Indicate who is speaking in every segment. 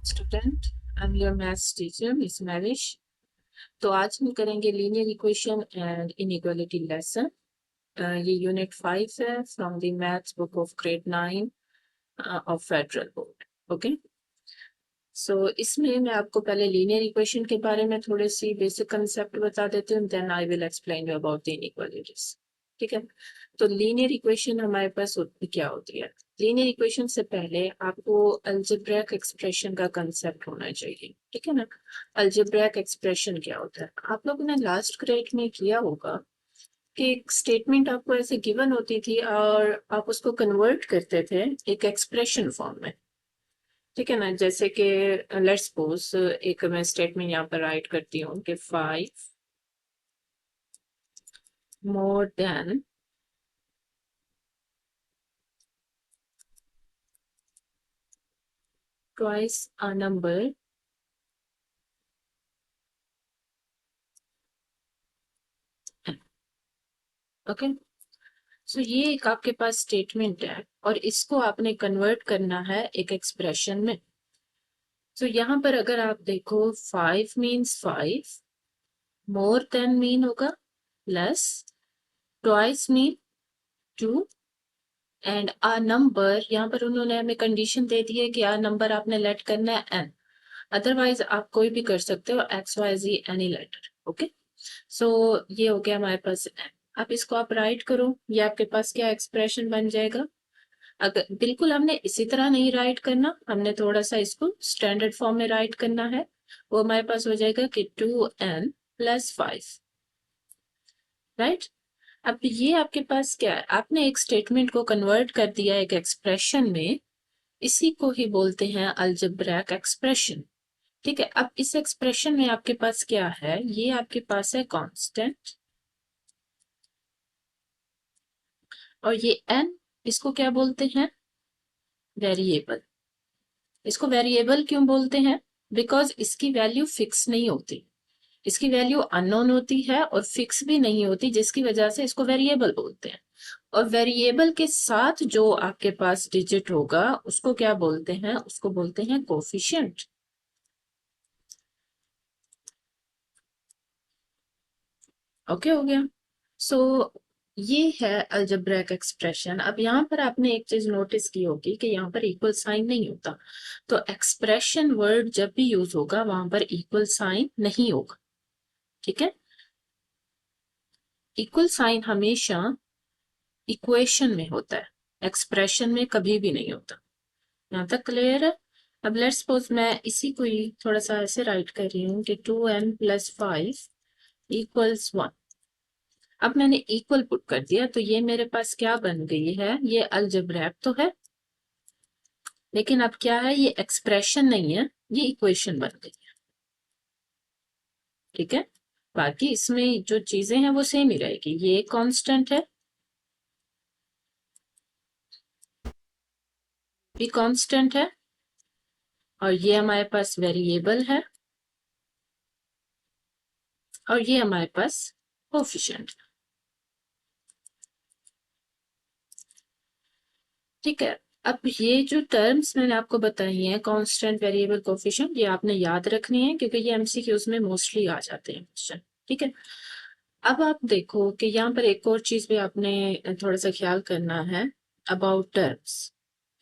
Speaker 1: Student, I am your maths teacher miss Mahvish. तो आज हम करेंगे linear equation and inequality lesson. ये यूनिट 5 है from the maths book of grade 9 of Federal Board. Okay, so इसमें मैं आपको पहले लीनियर इक्वेशन के बारे में थोड़े सी बेसिक कंसेप्ट बता देती हूँ, then I will explain you about the inequalities. ठीक है, तो लीनियर इक्वेशन हमारे पास क्या होती है? लीनियर इक्वेशन से पहले आपको अलजेब्रिक एक्सप्रेशन का कंसेप्ट होना चाहिए। ठीक है ना, अलजेब्रिक एक्सप्रेशन क्या होता है? आप लोगों ने लास्ट ग्रेड में किया होगा कि एक स्टेटमेंट आपको ऐसे गिवन होती थी और आप उसको कन्वर्ट करते थे एक एक्सप्रेशन फॉर्म में। ठीक है ना, जैसे कि लेट्स सपोज एक मैं स्टेटमेंट यहाँ पर राइट करती हूँ कि 5 more than twice a number okay. So ये एक आपके पास स्टेटमेंट है और इसको आपने कन्वर्ट करना है एक एक्सप्रेशन में। तो यहाँ पर अगर आप देखो 5 मीन्स 5, मोर देन मीन होगा less, twice mean 2 and a number, यहाँ पर उन्होंने हमें कंडीशन दे दी है कि आ नंबर आपने लेट करना है n, अदरवाइज आप कोई भी कर सकते हो एक्स वाई जी एनी लेटर। ओके, सो ये हो गया हमारे पास n। अब इसको आप राइट करो, ये आपके पास क्या एक्सप्रेशन बन जाएगा। अगर बिल्कुल हमने इसी तरह नहीं राइट करना, हमने थोड़ा सा इसको स्टैंडर्ड फॉर्म में राइट करना है। वो हमारे पास हो जाएगा कि 2n + 5, राइट। अब ये आपके पास क्या है, आपने एक स्टेटमेंट को कन्वर्ट कर दिया एक एक्सप्रेशन में, इसी को ही बोलते हैं अलजेब्रिक एक्सप्रेशन। ठीक है, अब इस एक्सप्रेशन में आपके पास क्या है, ये आपके पास है कांस्टेंट और ये n, इसको क्या बोलते हैं, वेरिएबल। इसको वेरिएबल क्यों बोलते हैं? बिकॉज इसकी वैल्यू फिक्स नहीं होती, इसकी वैल्यू अननोन होती है और फिक्स भी नहीं होती, जिसकी वजह से इसको वेरिएबल बोलते हैं। और वेरिएबल के साथ जो आपके पास डिजिट होगा उसको क्या बोलते हैं, उसको बोलते हैं कोफिशिएंट। ओके हो गया। सो ये है अलजेब्रिक एक्सप्रेशन। अब यहाँ पर आपने एक चीज नोटिस की होगी कि यहाँ पर इक्वल साइन नहीं होता, तो एक्सप्रेशन वर्ड जब भी यूज होगा वहां पर इक्वल साइन नहीं होगा। ठीक है, इक्वल साइन हमेशा इक्वेशन में होता है, एक्सप्रेशन में कभी भी नहीं होता। यहाँ तक क्लियर है? अब लेट्स सपोज मैं इसी को ही थोड़ा सा ऐसे राइट कर रही हूँ कि 2n + 5 = 1। अब मैंने इक्वल पुट कर दिया तो ये मेरे पास क्या बन गई है, ये अलजेब्रिक तो है, लेकिन अब क्या है, ये एक्सप्रेशन नहीं है, ये इक्वेशन बन गई है। ठीक है, बाकी इसमें जो चीजें हैं वो सेम ही रहेगी। ये कांस्टेंट है, भी कांस्टेंट है, और ये हमारे पास वेरिएबल है, और ये हमारे पास कोफिशिएंट। ठीक है, अब ये जो टर्म्स मैंने आपको बताई हैं, कांस्टेंट, वेरिएबल, कोफिशिएंट, ये आपने याद रखनी है क्योंकि ये एमसीक्यूज में मोस्टली आ जाते हैं क्वेश्चन। ठीक है, अब आप देखो कि यहाँ पर एक और चीज भी आपने थोड़ा सा ख्याल करना है अबाउट टर्म्स।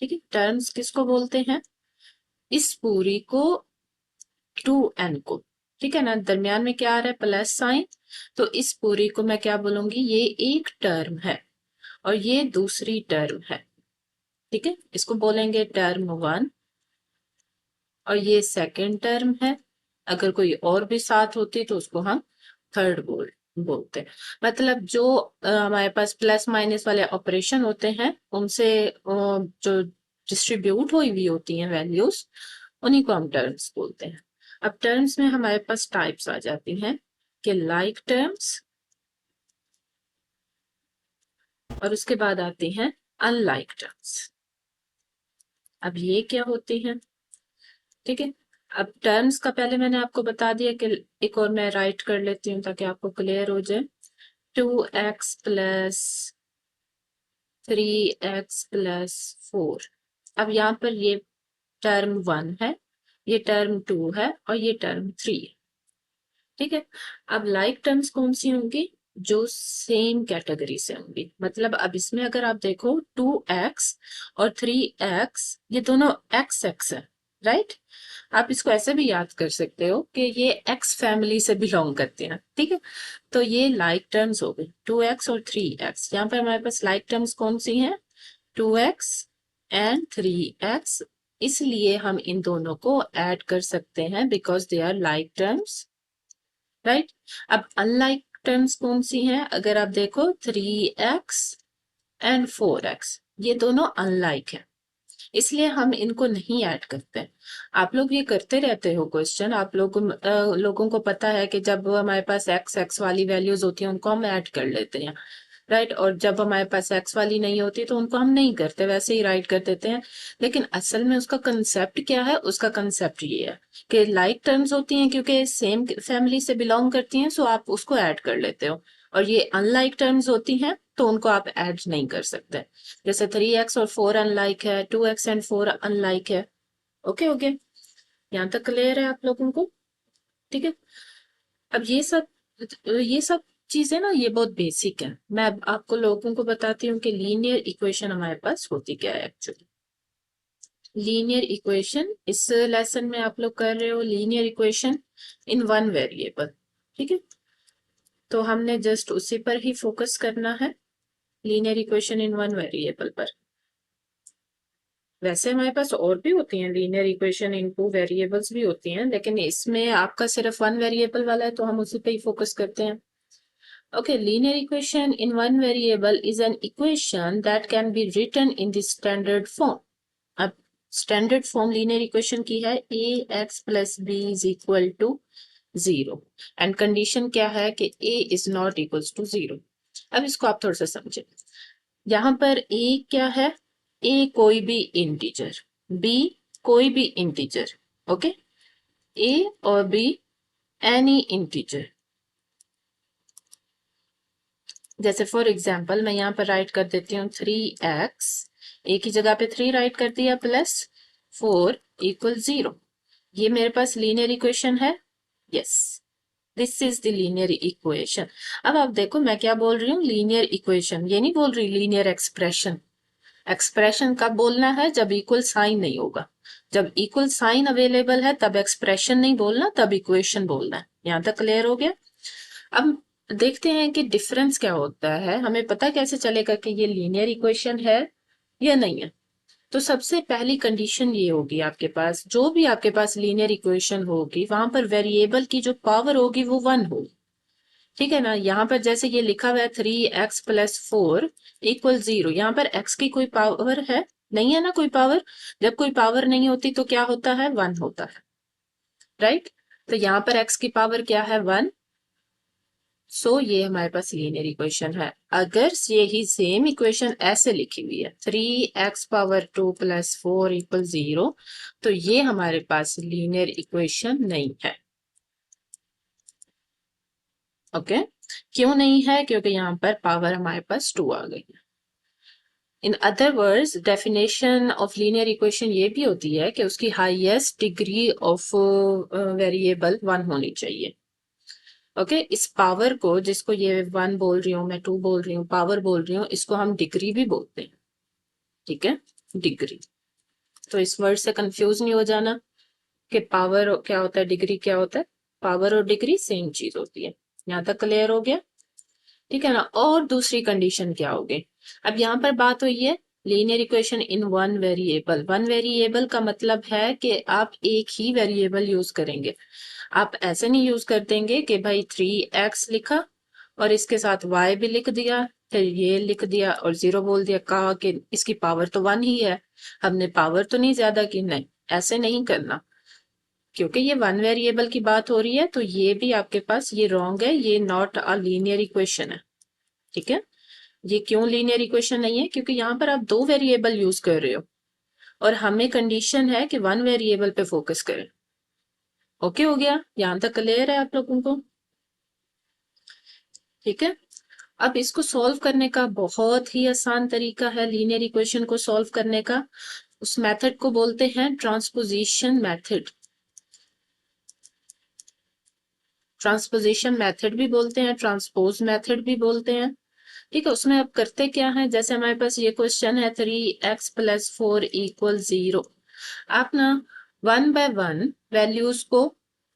Speaker 1: ठीक है, टर्म्स किसको बोलते हैं, इस पूरी को 2n को। ठीक है ना, दरमियान में क्या आ रहा है, प्लस साइन, तो इस पूरी को मैं क्या बोलूंगी, ये एक टर्म है और ये दूसरी टर्म है। ठीक है, इसको बोलेंगे टर्म 1 और ये सेकंड टर्म है। अगर कोई और भी साथ होती तो उसको हम थर्ड बोलते हैं। मतलब जो हमारे पास प्लस माइनस वाले ऑपरेशन होते हैं उनसे जो डिस्ट्रीब्यूट हुई होती हैं वैल्यूज, उन्हीं को हम टर्म्स बोलते हैं। अब टर्म्स में हमारे पास टाइप्स आ जाती हैं कि लाइक टर्म्स, और उसके बाद आती हैं अनलाइक टर्म्स। अब ये क्या होती हैं? ठीक है, अब टर्म्स का पहले मैंने आपको बता दिया कि एक और मैं राइट कर लेती हूँ ताकि आपको क्लियर हो जाए। 2x + 3x + 4। अब यहाँ पर ये टर्म 1 है ये टर्म 2 है और ये टर्म 3 है। ठीक है, अब लाइक टर्म्स कौन सी होंगी? जो सेम कैटेगरी से होंगी। मतलब अब इसमें अगर आप देखो 2x और 3x ये दोनों x x है, राइट? आप इसको ऐसे भी याद कर सकते हो कि ये x फैमिली से बिलोंग करते हैं। ठीक है, तो ये लाइक टर्म्स हो गई 2x और 3x। यहाँ पर हमारे पास लाइक टर्म्स कौन सी हैं? 2x and 3x। इसलिए हम इन दोनों को ऐड कर सकते हैं because they are like terms, right? अब अनलाइक टर्म्स कौन सी हैं? अगर आप देखो 3x एंड 4x ये दोनों अनलाइक है, इसलिए हम इनको नहीं ऐड करते। आप लोग ये करते रहते हो क्वेश्चन, आप लोगों को पता है कि जब हमारे पास एक्स एक्स वाली वैल्यूज होती हैं उनको हम ऐड कर लेते हैं, राइट? और जब हमारे पास एक्स वाली नहीं होती तो उनको हम नहीं करते, वैसे ही राइट कर देते हैं। लेकिन असल में उसका कंसेप्ट क्या है? उसका कंसेप्ट ये है कि लाइक टर्म्स होती हैं क्योंकि सेम फैमिली से बिलोंग करती हैं, सो आप उसको ऐड कर लेते हो। और ये अनलाइक टर्म्स होती हैं तो उनको आप ऐड नहीं कर सकते। जैसे 3x और 4 अनलाइक है, 2x एंड 4 अनलाइक है। ओके ओके, यहाँ तक क्लियर है आप लोगों को? ठीक है, अब ये सब चीजें ना ये बहुत बेसिक है। मैं अब आपको लोगों को बताती हूँ कि लीनियर इक्वेशन हमारे पास होती क्या है एक्चुअली। लीनियर इक्वेशन इस लेसन में आप लोग कर रहे हो linear equation in one variable. ठीक है, तो हमने जस्ट उसी पर ही फोकस करना है, linear equation in one variable पर। वैसे हमारे पास और भी होती हैं linear equation in two variables भी होती हैं, लेकिन इसमें आपका सिर्फ वन वेरिएबल वाला है तो हम उसी पे ही फोकस करते हैं। Okay, linear equation in one variable is an equation that can be written in the standard form. अब standard form linear equation की है ax plus b is equal to 0 and condition क्या है कि a is not equals to 0। अब इसको आप थोड़ा सा समझे। यहाँ पर a क्या है? a कोई भी इंटीजर, b कोई भी इंटीजर, ओके? a और b एनी इंटीजर। जैसे फॉर एग्जाम्पल मैं यहाँ पर राइट कर देती हूँ 3x, एक ही जगह पे 3 राइट कर दिया, प्लस 4 इक्वल 0। ये मेरे पास लीनियर इक्वेशन है। Yes, this is the linear equation. अब आप देखो मैं क्या बोल रही हूँ, लीनियर इक्वेशन, ये नहीं बोल रही लीनियर एक्सप्रेशन। एक्सप्रेशन कब बोलना है? जब इक्वल साइन नहीं होगा। जब इक्वल साइन अवेलेबल है तब एक्सप्रेशन नहीं बोलना, तब इक्वेशन बोलना है। यहाँ तक क्लियर हो गया? अब देखते हैं कि डिफरेंस क्या होता है, हमें पता कैसे चलेगा कि ये लीनियर इक्वेशन है या नहीं है। तो सबसे पहली कंडीशन ये होगी, आपके पास जो भी आपके पास लीनियर इक्वेशन होगी वहां पर वेरिएबल की जो पावर होगी वो 1 होगी। ठीक है ना? यहाँ पर जैसे ये लिखा हुआ है 3x प्लस 4 इक्वल 0, यहाँ पर x की कोई पावर है? नहीं है ना कोई पावर। जब कोई पावर नहीं होती तो क्या होता है? 1 होता है, राइट? तो यहाँ पर x की पावर क्या है? 1। सो ये हमारे पास लीनियर इक्वेशन है। अगर ये ही सेम इक्वेशन ऐसे लिखी हुई है 3x पावर 2 प्लस 4 इक्वल 0, तो ये हमारे पास लीनियर इक्वेशन नहीं है। ओके, क्यों नहीं है? क्योंकि यहाँ पर पावर हमारे पास 2 आ गई है। In other words definition of linear equation ये भी होती है कि उसकी हाईएस्ट डिग्री ऑफ वेरिएबल 1 होनी चाहिए। ओके, इस पावर को, जिसको ये 1 बोल रही हूँ मैं, 2 बोल रही हूँ, पावर बोल रही हूँ, इसको हम डिग्री भी बोलते हैं। ठीक है, डिग्री। तो इस वर्ड से कंफ्यूज नहीं हो जाना कि पावर क्या होता है, डिग्री क्या होता है। पावर और डिग्री सेम चीज होती है। यहाँ तक क्लियर हो गया? ठीक है ना? और दूसरी कंडीशन क्या होगी? अब यहाँ पर बात हुई है linear equation in one variable. One variable का मतलब है कि आप एक ही वेरिएबल यूज करेंगे। आप ऐसे नहीं यूज कर देंगे कि भाई 3x लिखा और इसके साथ y भी लिख दिया, फिर ये लिख दिया और 0 बोल दिया, कहा कि इसकी पावर तो 1 ही है, हमने पावर तो नहीं ज्यादा की। नहीं, ऐसे नहीं करना, क्योंकि ये वन वेरिएबल की बात हो रही है। तो ये भी आपके पास ये रॉन्ग है, ये नॉट अ लीनियर इक्वेशन है। ठीक है, ये क्यों लीनियर इक्वेशन नहीं है? क्योंकि यहाँ पर आप 2 वेरिएबल यूज कर रहे हो और हमें कंडीशन है कि 1 वेरिएबल पे फोकस करें। ओके हो गया? यहाँ तक क्लियर है आप लोगों को? ठीक है, अब इसको सॉल्व करने का बहुत ही आसान तरीका है लीनियर इक्वेशन को सॉल्व करने का। उस मेथड को बोलते हैं ट्रांसपोजिशन मेथड। ट्रांसपोजिशन मेथड भी बोलते हैं, ट्रांसपोज मेथड भी बोलते हैं। ठीक है, उसमें अब करते क्या है, जैसे हमारे पास ये क्वेश्चन है 3x+4 = 0। आप ना 1 by 1 वैल्यूज को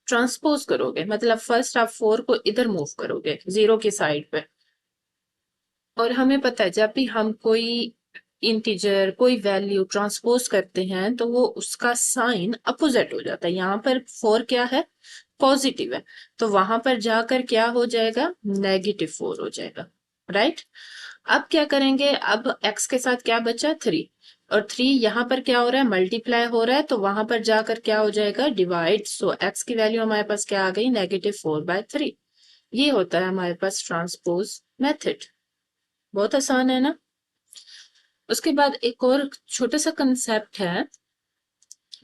Speaker 1: ट्रांसपोज करोगे, मतलब फर्स्ट आप 4 को इधर मूव करोगे 0 की साइड पे। और हमें पता है जब भी हम कोई इंटीजर कोई वैल्यू ट्रांसपोज करते हैं तो वो उसका साइन अपोजिट हो जाता है। यहाँ पर 4 क्या है, पॉजिटिव है, तो वहां पर जाकर क्या हो जाएगा, -4 हो जाएगा। राइट, अब क्या करेंगे, अब x के साथ क्या बचा, 3, और 3 यहाँ पर क्या हो रहा है, मल्टीप्लाई हो रहा है, तो वहां पर जाकर क्या हो जाएगा, डिवाइड। सो x की वैल्यू हमारे पास क्या आ गई, -4/3। ये होता है हमारे पास ट्रांसपोज मेथड। बहुत आसान है ना। उसके बाद एक और छोटा सा कंसेप्ट है,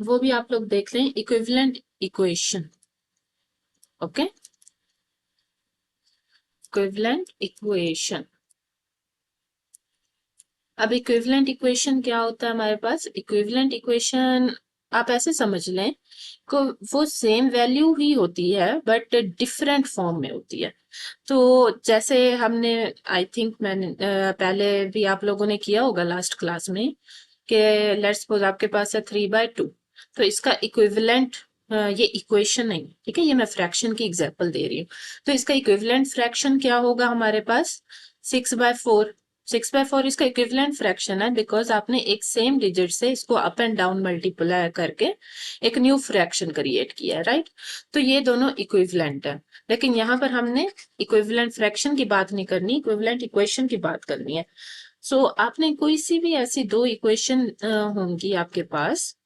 Speaker 1: वो भी आप लोग देख लें, equivalent equation. Okay, equivalent equation. अब इक्विवेलेंट इक्वेशन क्या होता है हमारे पास, इक्विवेलेंट इक्वेशन आप ऐसे समझ लें को वो सेम वैल्यू ही होती है बट डिफरेंट फॉर्म में होती है। तो जैसे हमने, आई थिंक मैंने पहले भी आप लोगों ने किया होगा लास्ट क्लास में, कि लेट्स सपोज आपके पास है 3/2, तो इसका इक्विवेलेंट, ये इक्वेशन नहीं, ठीक है, ये मैं फ्रैक्शन की एग्जांपल दे रही हूँ। तो इसका इक्विवेलेंट फ्रैक्शन क्या होगा हमारे पास, 6/4। 6/4 इसका इक्विवेलेंट फ्रैक्शन है, बिकॉज आपने एक सेम डिजिट से इसको अप एंड डाउन मल्टीप्लाई करके एक न्यू फ्रैक्शन क्रिएट किया है। राइट, तो ये दोनों इक्विवेलेंट है। लेकिन यहाँ पर हमने इक्विवेलेंट फ्रैक्शन की बात नहीं करनी, इक्विवेलेंट इक्वेशन की बात करनी है। सो आपने कोई सी भी ऐसी दो इक्वेशन होंगी आपके पास,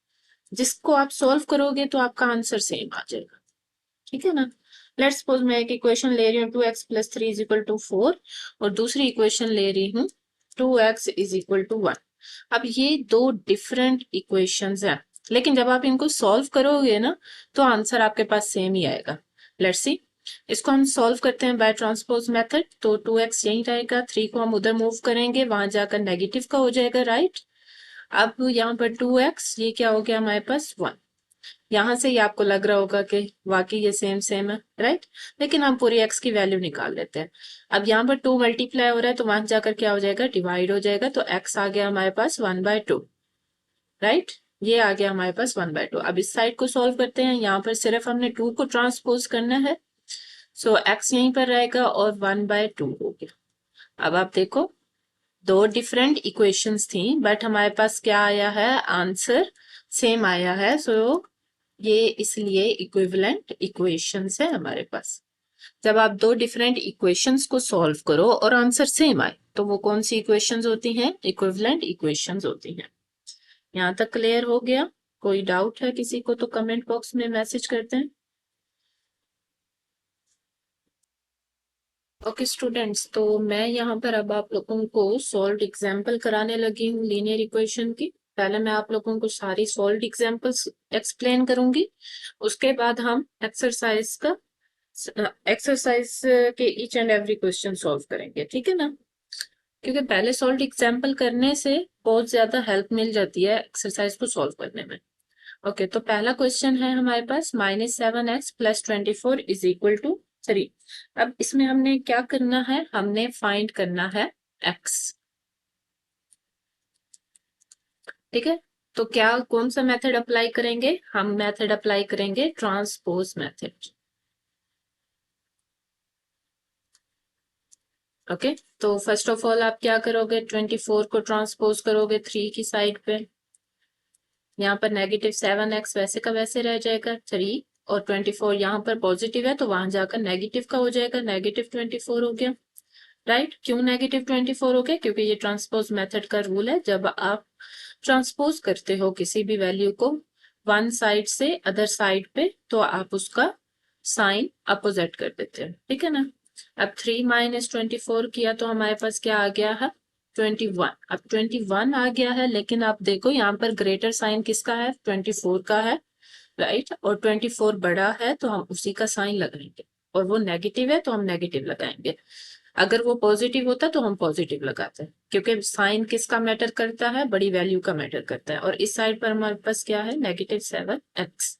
Speaker 1: जिसको आप सॉल्व करोगे तो आपका आंसर सेम आ जाएगा। ठीक है ना। लेट्स सपोज मैं एक इक्वेशन ले रही हूँ 2x+3 = 4, और दूसरी इक्वेशन ले रही हूँ 2x = 1। अब ये दो डिफरेंट इक्वेशंस हैं, लेकिन जब आप इनको सॉल्व करोगे ना तो आंसर आपके पास सेम ही आएगा। लेट्स सी, इसको हम सॉल्व करते हैं बाय ट्रांसपोज मेथड। तो 2x यहीं रहेगा, 3 को हम उधर मूव करेंगे, वहां जाकर नेगेटिव का हो जाएगा। राइट, अब यहाँ पर 2x, ये क्या हो गया हमारे पास 1। यहाँ से ही आपको लग रहा होगा कि वाकई ये सेम सेम है। राइट, लेकिन हम पूरी x की वैल्यू निकाल लेते हैं। अब यहाँ पर 2 मल्टीप्लाई हो रहा है, तो वहां जाकर क्या हो जाएगा, डिवाइड हो जाएगा, तो x आ गया हमारे पास 1/2। राइट, ये आ गया हमारे पास 1/2। अब इस साइड को सॉल्व करते हैं, यहाँ पर सिर्फ हमने 2 को ट्रांसपोज करना है। सो x यहीं पर रहेगा और 1/2 हो गया। अब आप देखो, दो डिफरेंट इक्वेशंस थी बट हमारे पास क्या आया है, आंसर सेम आया है। सो ये इसलिए इक्विवेलेंट इक्वेशंस है हमारे पास। जब आप दो डिफरेंट इक्वेशंस को सॉल्व करो और आंसर सेम आए तो वो कौन सी इक्वेशंस होती हैं, इक्विवेलेंट इक्वेशंस होती हैं। यहाँ तक क्लियर हो गया? कोई डाउट है किसी को तो कमेंट बॉक्स में मैसेज करते हैं। ओके स्टूडेंट्स, तो मैं यहाँ पर अब आप लोगों को सॉल्व्ड एग्जाम्पल कराने लगी हूँ लीनियर इक्वेशन की। पहले मैं आप लोगों को सारी सॉल्व्ड एग्जाम्पल्स एक्सप्लेन करूंगी, उसके बाद हम एक्सरसाइज का एक्सरसाइज के each and every question solve करेंगे। ठीक है ना, क्योंकि पहले सॉल्व्ड एग्जाम्पल करने से बहुत ज्यादा हेल्प मिल जाती है एक्सरसाइज को सॉल्व करने में। ओके, तो पहला क्वेश्चन है हमारे पास -7x+24 = 3। अब इसमें हमने क्या करना है, हमने फाइंड करना है x। ठीक है, तो क्या कौन सा मेथड अप्लाई करेंगे, हम मेथड अप्लाई करेंगे ट्रांसपोज मेथड। ओके, तो फर्स्ट ऑफ ऑल आप क्या करोगे, 24 को ट्रांसपोज करोगे 3 की साइड पे। यहाँ पर -7x वैसे का वैसे रह जाएगा 3, और 24 यहाँ पर पॉजिटिव है तो वहां जाकर नेगेटिव का हो जाएगा, -24 हो गया। राइट, क्यों -24 हो गया, क्योंकि ये ट्रांसपोज मेथड का रूल है। जब आप ट्रांसपोज करते हो किसी भी वैल्यू को वन साइड से अदर साइड पे, तो आप उसका साइन अपोजिट कर देते हैं। ठीक है ना। अब 3 - 24 किया तो हमारे पास क्या आ गया है, 21। अब 21 आ गया है, लेकिन आप देखो यहाँ पर ग्रेटर साइन किसका है, 24 का है। राइट, और 24 बड़ा है तो हम उसी का साइन लगाएंगे, और वो नेगेटिव है तो हम नेगेटिव लगाएंगे। अगर वो पॉजिटिव होता तो हम पॉजिटिव लगाते हैं, क्योंकि साइन किसका मैटर करता है, बड़ी वैल्यू का मैटर करता है। और इस साइड पर हमारे पास क्या है, -7x।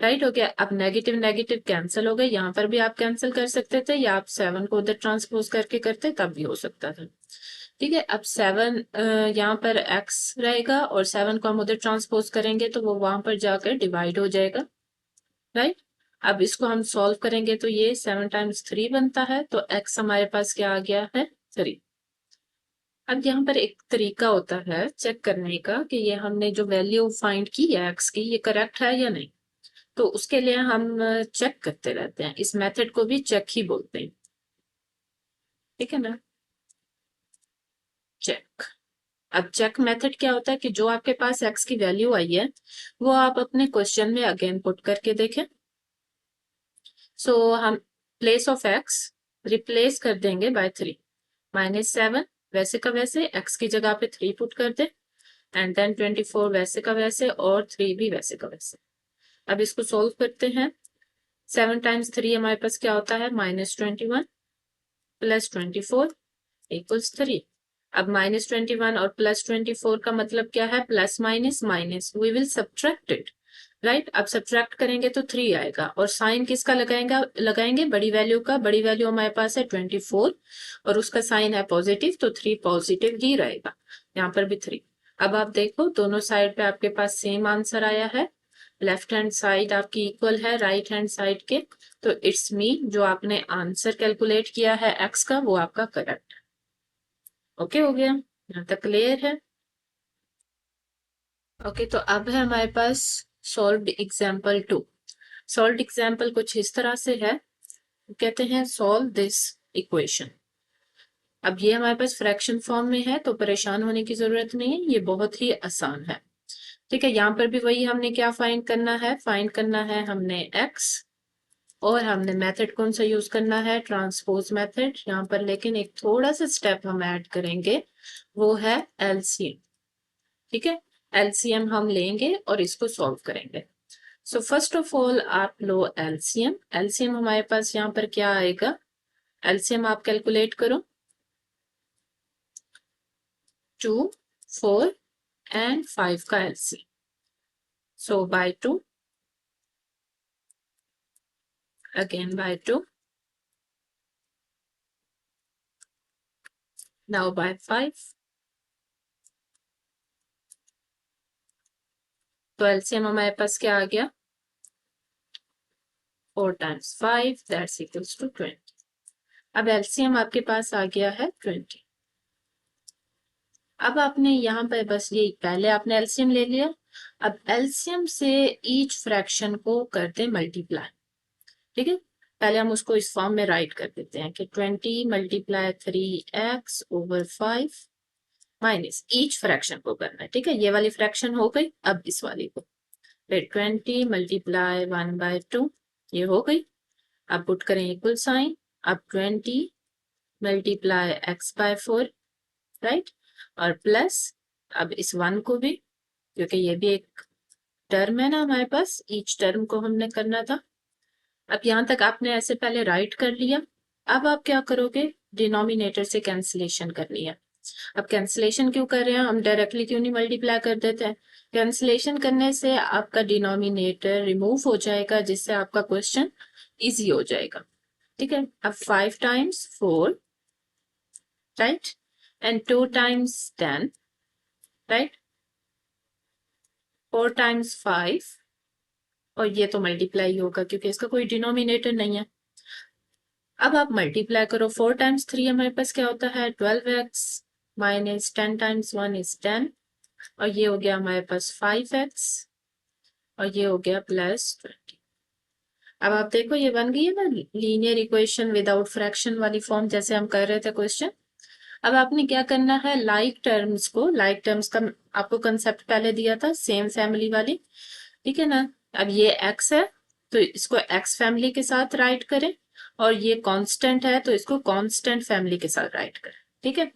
Speaker 1: राइट हो गया। अब नेगेटिव नेगेटिव कैंसिल हो गए, यहाँ पर भी आप कैंसिल कर सकते थे या आप 7 को उधर ट्रांसपोज करके करते तब भी हो सकता था। ठीक है, अब 7 यहाँ पर x रहेगा और 7 को हम उधर ट्रांसपोज करेंगे तो वो वहां पर जाकर डिवाइड हो जाएगा। राइट, अब इसको हम सॉल्व करेंगे तो ये 7 टाइम्स 3 बनता है, तो x हमारे पास क्या आ गया है 3। अब यहाँ पर एक तरीका होता है चेक करने का कि ये हमने जो वैल्यू फाइंड की है x की ये करेक्ट है या नहीं। तो उसके लिए हम चेक करते रहते हैं, इस मेथड को भी चेक ही बोलते हैं। ठीक है ना, चेक। अब चेक मेथड क्या होता है कि जो आपके पास x की वैल्यू आई है वो आप अपने क्वेश्चन में अगेन पुट करके देखें। सो हम प्लेस ऑफ x रिप्लेस कर देंगे बाय 3, -7 वैसे का वैसे x की जगह पे 3 पुट कर दे, एंड देन 24 वैसे का वैसे और 3 भी वैसे का वैसे। अब इसको सोल्व करते हैं। 7 टाइम्स 3 हमारे पास क्या होता है -21 प्लस 24 इक्वल्स 3। अब -21 और +24 का मतलब क्या है, plus minus minus, we will subtract it. Right, अब सब्ट्रैक्ट करेंगे तो 3 आएगा और साइन किसका लगाएंगे बड़ी वैल्यू का। बड़ी वैल्यू हमारे पास है 24 और उसका साइन है पॉजिटिव, तो 3 पॉजिटिव ही रहेगा, यहाँ पर भी 3। अब आप देखो दोनों साइड पे आपके पास सेम आंसर आया है, लेफ्ट हैंड साइड आपकी इक्वल है राइट हैंड साइड के, तो इट्स मी जो आपने आंसर कैलकुलेट किया है एक्स का वो आपका करेक्ट है। ओके हो गया, यहाँ तक क्लियर है। ओके, तो अब है हमारे पास सॉल्व्ड एग्जाम्पल 2। सॉल्व्ड एग्जाम्पल कुछ इस तरह से है, कहते हैं सॉल्व दिस इक्वेशन। अब ये हमारे पास फ्रैक्शन फॉर्म में है तो परेशान होने की जरूरत नहीं है, ये बहुत ही आसान है। ठीक है, यहाँ पर भी वही हमने क्या फाइंड करना है, फाइंड करना है हमने x और हमने मेथड कौन सा यूज करना है, ट्रांसपोज मेथड यहाँ पर। लेकिन एक थोड़ा सा स्टेप हम ऐड करेंगे, वो है एलसीएम। ठीक है, एलसीएम हम लेंगे और इसको सॉल्व करेंगे। सो फर्स्ट ऑफ ऑल आप लो एलसीएम। एलसीएम हमारे पास यहाँ पर क्या आएगा, एलसीएम आप कैलकुलेट करो, 2, 4 एंड 5 का LCM. So by 2 again by 2, now by 5। तो एलसीएम हमारे पास क्या आ गया, 4 टाइम्स 5 दैट्स इक्वल्स टू 20। अब एलसीएम आपके पास आ गया है 20। अब आपने यहाँ पर बस ये पहले आपने एलसीएम ले लिया, अब एलसीएम से ईच फ्रैक्शन को करते मल्टीप्लाई। ठीक है, पहले हम उसको इस फॉर्म में राइट कर देते हैं कि 20 multiply 3x over 5 minus each fraction को करना है। ठीक है, ये वाली फ्रैक्शन हो गई, अब इस वाली को फिर 20 मल्टीप्लाई 1/2 ये हो गई। अब पुट करें इक्वल साइन, अब 20 मल्टीप्लाई x/4 राइट, और प्लस अब इस 1 को भी, क्योंकि ये भी एक टर्म है ना हमारे पास, ईच टर्म को हमने करना था। अब यहाँ तक आपने ऐसे पहले राइट कर लिया। अब आप क्या करोगे, डिनोमिनेटर से कैंसिलेशन करनी है। अब कैंसिलेशन क्यों कर रहे हैं, हम डायरेक्टली क्यों नहीं मल्टीप्लाई कर देते हैं। कैंसिलेशन करने से आपका डिनोमिनेटर रिमूव हो जाएगा, जिससे आपका क्वेश्चन इजी हो जाएगा। ठीक है, अब 5 times 4 right and 2 times 10 right, 4 times 5 और ये तो मल्टीप्लाई होगा क्योंकि इसका कोई डिनोमिनेटर नहीं है। अब आप मल्टीप्लाई करो, 4 टाइम्स 3 हमारे पास क्या होता है 12x माइनस 10 टाइम्स 1 इज 10 और ये हो गया हमारे पास 5x और ये हो गया +20। अब आप देखो ये बन गई है ना लीनियर इक्वेशन विदाउट फ्रैक्शन वाली फॉर्म, जैसे हम कर रहे थे क्वेश्चन। अब आपने क्या करना है, लाइक टर्म्स का आपको कंसेप्ट पहले दिया था सेम फैमिली वाली। ठीक है ना, अब ये x है तो इसको x फैमिली के साथ राइट करें और ये कांस्टेंट है तो इसको कांस्टेंट फैमिली के साथ राइट करें। ठीक है,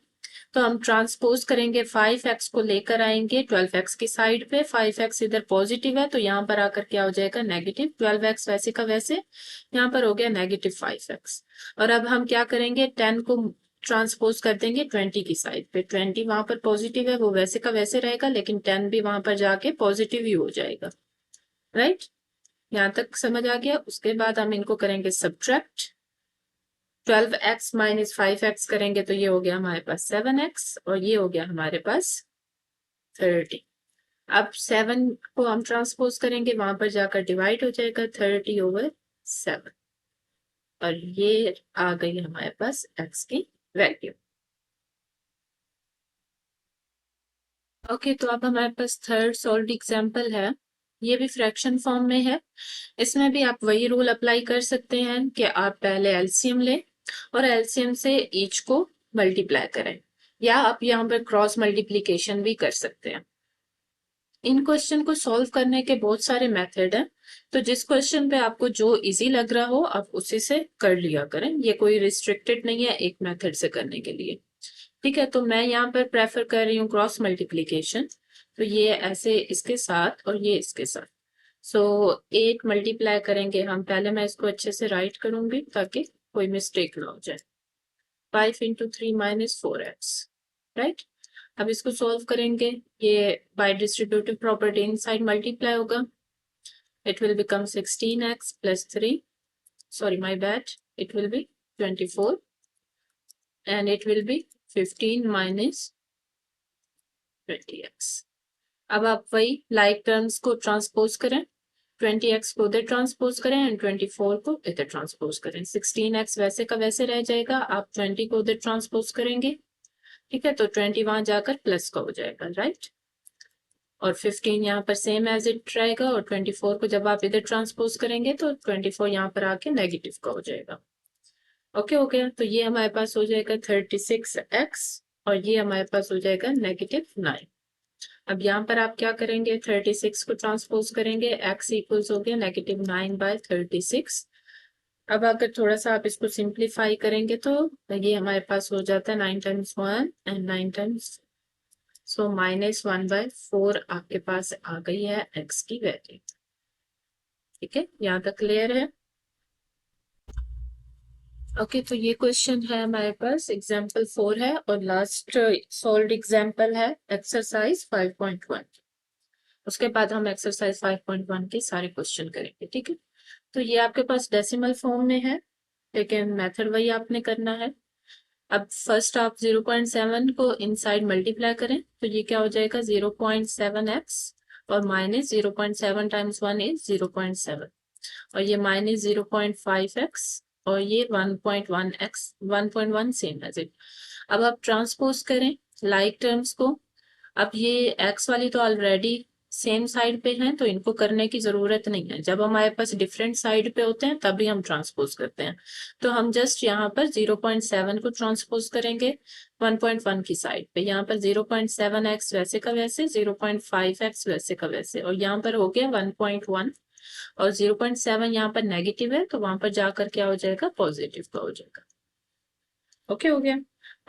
Speaker 1: तो हम ट्रांसपोज करेंगे, 5x को लेकर आएंगे 12x की साइड पे, 5x इधर पॉजिटिव है तो यहाँ पर आकर क्या हो जाएगा नेगेटिव, 12x वैसे का वैसे यहाँ पर हो गया -5x। और अब हम क्या करेंगे, 10 को ट्रांसपोज कर देंगे 20 की साइड पे, 20 वहां पर पॉजिटिव है वो वैसे का वैसे रहेगा, लेकिन 10 भी वहां पर जाके पॉजिटिव ही हो जाएगा। राइट, यहाँ तक समझ आ गया। उसके बाद हम इनको करेंगे सब्ट्रैक्ट। 12x माइनस 5x करेंगे तो ये हो गया हमारे पास 7x और ये हो गया हमारे पास 30। अब 7 को हम ट्रांसपोज करेंगे, वहां पर जाकर डिवाइड हो जाएगा 30/7 और ये आ गई हमारे पास x की वैल्यू। ओके, तो अब हमारे पास थर्ड सॉल्व्ड एग्जांपल है। ये भी फ्रैक्शन फॉर्म में है। इसमें भी आप वही रूल अप्लाई कर सकते हैं कि आप पहले एलसीएम लें और एलसीएम से ईच को मल्टीप्लाई करें, या आप यहाँ पर क्रॉस मल्टीप्लीकेशन भी कर सकते हैं। इन क्वेश्चन को सॉल्व करने के बहुत सारे मेथड हैं, तो जिस क्वेश्चन पे आपको जो इजी लग रहा हो आप उसी से कर लिया करें। ये कोई रिस्ट्रिक्टेड नहीं है एक मेथड से करने के लिए। ठीक है, तो मैं यहाँ पर प्रेफर कर रही हूँ क्रॉस मल्टीप्लीकेशन। तो ये ऐसे इसके साथ और ये इसके साथ। सो 8 मल्टीप्लाई करेंगे हम। पहले मैं इसको अच्छे से राइट करूंगी ताकि कोई मिस्टेक ना हो जाए। 5 × 3 - 4x, राइट। अब इसको सॉल्व करेंगे। ये by distributive property inside multiply होगा। It will become 16x + 3, sorry my bad, it will be 24 and it will be 15 - 20x। अब आप वही लाइक टर्म्स को ट्रांसपोज करें। 20x को उधर ट्रांसपोज करें एंड 24 को इधर ट्रांसपोज करें। 16x वैसे का वैसे रह जाएगा, आप 20 को उधर ट्रांसपोज करेंगे। ठीक है, तो 20 वहां जाकर प्लस का हो जाएगा, राइट। और 15 यहाँ पर सेम एज इट रहेगा और 24 को जब आप इधर ट्रांसपोज करेंगे तो 24 यहाँ पर आके नेगेटिव का हो जाएगा। ओके हो गया, तो ये हमारे पास हो जाएगा 36x और ये हमारे पास हो जाएगा -9। अब यहाँ पर आप क्या करेंगे, 36 को ट्रांसपोज करेंगे, x इक्वल्स हो गया -9/36। अब अगर थोड़ा सा आप इसको सिंप्लीफाई करेंगे तो ये हमारे पास हो जाता है 9 × 1 and 9 × सो -1/4 आपके पास आ गई है x की वैल्यू। ठीक है, यहाँ तक क्लियर है। ओके, तो ये क्वेश्चन है हमारे पास एग्जाम्पल 4 है और लास्ट सॉल्व्ड एग्जाम्पल है एक्सरसाइज 5.1। उसके बाद हम एक्सरसाइज 5.1 के सारे क्वेश्चन करेंगे। ठीक है, तो ये आपके पास डेसिमल फॉर्म में है लेकिन मेथड वही आपने करना है। अब फर्स्ट आप 0.7 को इनसाइड मल्टीप्लाई करें तो ये क्या हो जाएगा 0.7x और -0.7 × 1 इज 0.7 और ये -0.5x और ये 1.1x 1.1 सेम एज इट। अब आप ट्रांसपोज करें लाइक टर्म्स को। अब ये x वाली तो ऑलरेडी सेम साइड पे हैं तो इनको करने की जरूरत नहीं है। जब हमारे पास डिफरेंट साइड पे होते हैं तभी हम ट्रांसपोज करते हैं। तो हम जस्ट यहाँ पर 0.7 को ट्रांसपोज करेंगे 1.1 की साइड पे। यहाँ पर 0.7x वैसे का वैसे, 0.5x वैसे का वैसे और यहाँ पर हो गया 1.1 और 0.7 यहाँ पर नेगेटिव है तो वहां पर जाकर क्या हो जाएगा पॉजिटिव का हो जाएगा। ओके हो गया।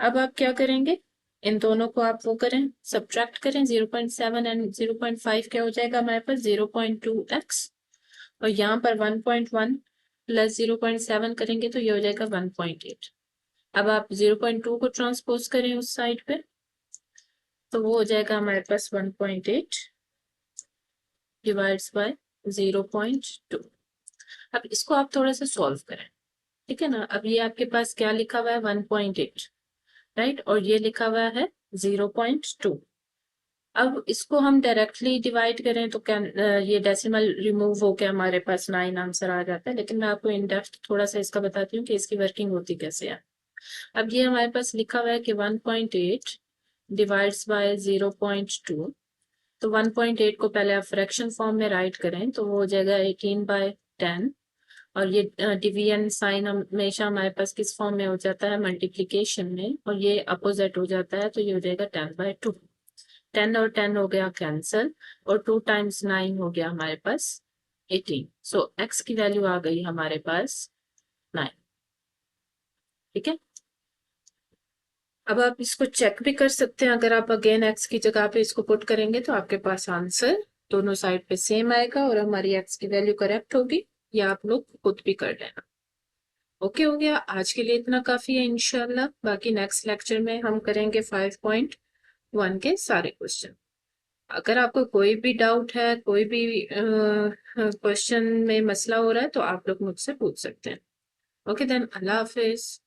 Speaker 1: अब आप क्या करेंगे, इन दोनों को आप वो करें सब्ट्रैक्ट करें। 0.7 एंड 0.5 क्या हो जाएगा हमारे पास 0.2x और यहाँ पर 1.1 + 0.7 करेंगे तो ये हो जाएगा 1.8। अब आप 0.2 को ट्रांसपोज करें उस साइड पे तो वो हो जाएगा हमारे पास 1.8 डिवाइड्स बाय 0.2। अब इसको आप थोड़ा सा सॉल्व करें। ठीक है ना, अब ये आपके पास क्या लिखा हुआ है 1.8, राइट, और ये लिखा हुआ है 0.2। अब इसको हम डायरेक्टली डिवाइड करें तो क्या ये डेसिमल रिमूव होकर हमारे पास 9 आंसर आ जाता है। लेकिन मैं आपको इन डेप्थ थोड़ा सा इसका बताती हूँ कि इसकी वर्किंग होती कैसे है। अब ये हमारे पास लिखा हुआ है कि 1.8 डिवाइड्स बाय 0.2। तो 1.8 को पहले आप फ्रैक्शन फॉर्म में राइट करें तो वो हो जाएगा 18/10 और ये डिवीजन साइन हमेशा हमारे पास किस फॉर्म में हो जाता है मल्टीप्लिकेशन में और ये अपोजिट हो जाता है तो ये हो जाएगा 10/2। 10 और 10 हो गया कैंसल और 2 × 9 हो गया हमारे पास 18। सो x की वैल्यू आ गई हमारे पास 9। ठीक है, अब आप इसको चेक भी कर सकते हैं। अगर आप अगेन x की जगह पे इसको पुट करेंगे तो आपके पास आंसर दोनों साइड पे सेम आएगा और हमारी x की वैल्यू करेक्ट होगी। या आप लोग खुद भी कर लेना। ओके हो गया, आज के लिए इतना काफी है इंशाल्लाह। बाकी नेक्स्ट लेक्चर में हम करेंगे 5.1 के सारे क्वेश्चन। अगर आपको कोई भी डाउट है, कोई भी क्वेश्चन में मसला हो रहा है, तो आप लोग मुझसे पूछ सकते हैं। ओके देन, अल्लाह हाफिज।